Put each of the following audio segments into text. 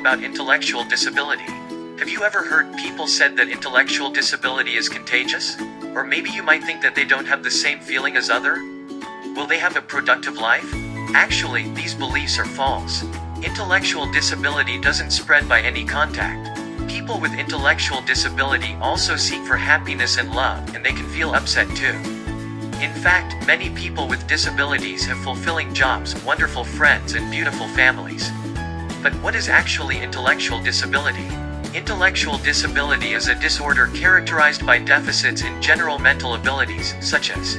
about intellectual disability. Have you ever heard people said that intellectual disability is contagious? Or maybe you might think that they don't have the same feeling as other? Will they have a productive life? Actually, these beliefs are false. Intellectual disability doesn't spread by any contact. People with intellectual disability also seek for happiness and love, and they can feel upset too. In fact, many people with disabilities have fulfilling jobs, wonderful friends, and beautiful families. But what is actually intellectual disability? Intellectual disability is a disorder characterized by deficits in general mental abilities, such as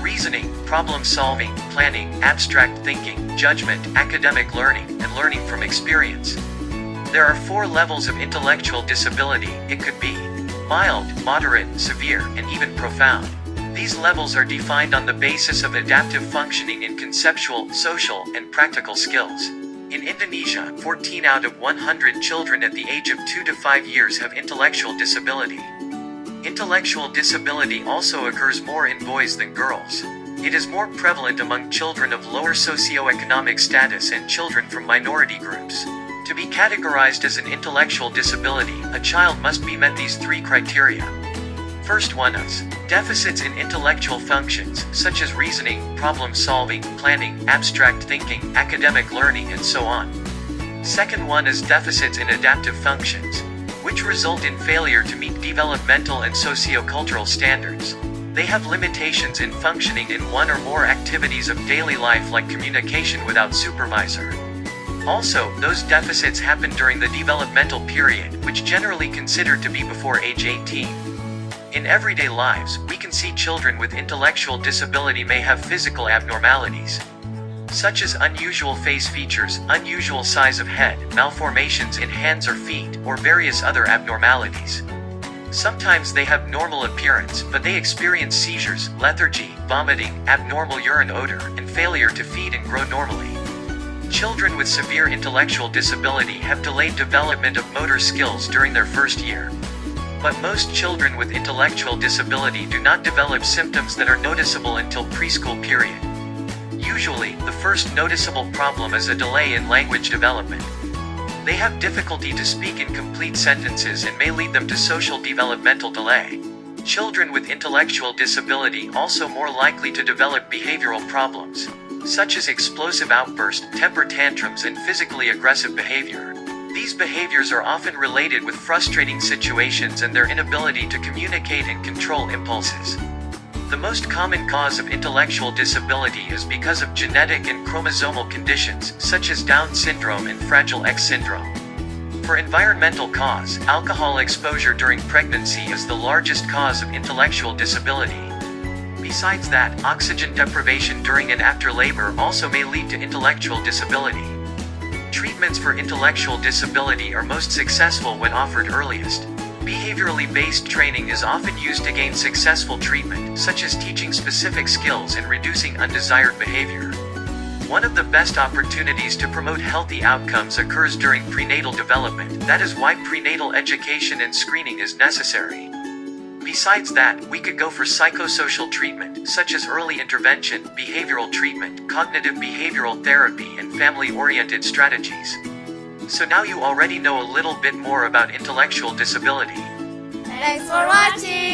reasoning, problem-solving, planning, abstract thinking, judgment, academic learning, and learning from experience. There are 4 levels of intellectual disability. It could be mild, moderate, severe, and even profound. These levels are defined on the basis of adaptive functioning in conceptual, social, and practical skills. In Indonesia, 14 out of 100 children at the age of 2 to 5 years have intellectual disability. Intellectual disability also occurs more in boys than girls. It is more prevalent among children of lower socioeconomic status and children from minority groups. To be categorized as an intellectual disability, a child must be met these 3 criteria. First one is deficits in intellectual functions, such as reasoning, problem-solving, planning, abstract thinking, academic learning, and so on. Second one is deficits in adaptive functions, which result in failure to meet developmental and socio-cultural standards. They have limitations in functioning in one or more activities of daily life like communication without supervisor. Also, those deficits happen during the developmental period, which generally considered to be before age 18. In everyday lives, we can see children with intellectual disability may have physical abnormalities, such as unusual face features, unusual size of head, malformations in hands or feet, or various other abnormalities. Sometimes they have normal appearance, but they experience seizures, lethargy, vomiting, abnormal urine odor, and failure to feed and grow normally. Children with severe intellectual disability have delayed development of motor skills during their first year. But most children with intellectual disability do not develop symptoms that are noticeable until preschool period. Usually, the first noticeable problem is a delay in language development. They have difficulty to speak in complete sentences and may lead them to social developmental delay. Children with intellectual disability also more likely to develop behavioral problems, such as explosive outbursts, temper tantrums, and physically aggressive behavior. These behaviors are often related with frustrating situations and their inability to communicate and control impulses. The most common cause of intellectual disability is because of genetic and chromosomal conditions, such as Down syndrome and Fragile X syndrome. For environmental cause, alcohol exposure during pregnancy is the largest cause of intellectual disability. Besides that, oxygen deprivation during and after labor also may lead to intellectual disability. Treatments for intellectual disability are most successful when offered earliest. Behaviorally based training is often used to gain successful treatment, such as teaching specific skills and reducing undesired behavior. One of the best opportunities to promote healthy outcomes occurs during prenatal development. That is why prenatal education and screening is necessary. Besides that, we could go for psychosocial treatment, such as early intervention, behavioral treatment, cognitive behavioral therapy, and family-oriented strategies. So now you already know a little bit more about intellectual disability. Thanks for watching!